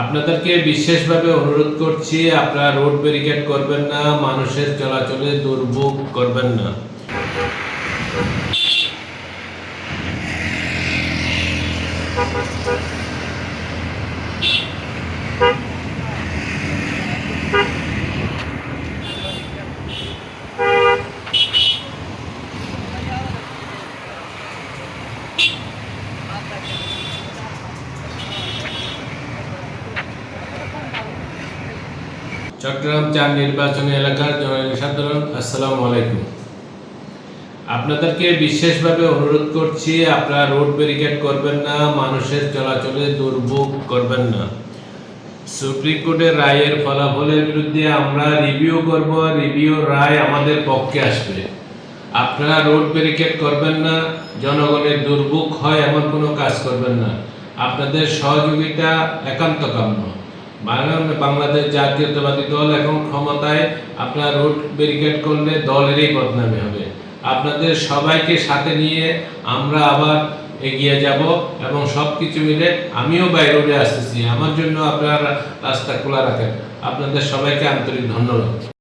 আপনাদেরকে বিশেষভাবে অনুরোধ করছি, আপনারা রোড ব্যারিকেড করবেন না, মানুষের চলাচলে দুর্ভোগ করবেন না। চট্টগ্রাম ৪ নির্বাচনী এলাকার জনসাধারণ, আসসালামু আলাইকুম। আপনাদেরকে বিশেষভাবে অনুরোধ করছি, আপনারা রোড ব্যারিকেড করবেন না, মানুষের চলাচলে দুর্ভোগ করবেন না। সুপ্রিম কোর্টের রায়ের ফলাফলের বিরুদ্ধে আমরা রিভিউ করব, রিভিউ রায় আমাদের পক্ষে আসবে। আপনারা রোড ব্যারিকেড করবেন না, জনগণের দুর্ভোগ হয় এমন কোনো কাজ করবেন না। আপনাদের সহযোগিতা একান্ত কাম্য। বাংলাদেশ জাতীয়তাবাদী দল এখন ক্ষমতায়, আপনারা রোড ব্যারিকেড করলে দলেরই বদনামি হবে। আপনাদের সবাইকে সাথে নিয়ে আমরা আবার এগিয়ে যাব এবং সব কিছু মিলে আমিও বাই রোডে আসতেছি। আমার জন্য আপনারা রাস্তা খোলা রাখেন। আপনাদের সবাইকে আন্তরিক ধন্যবাদ।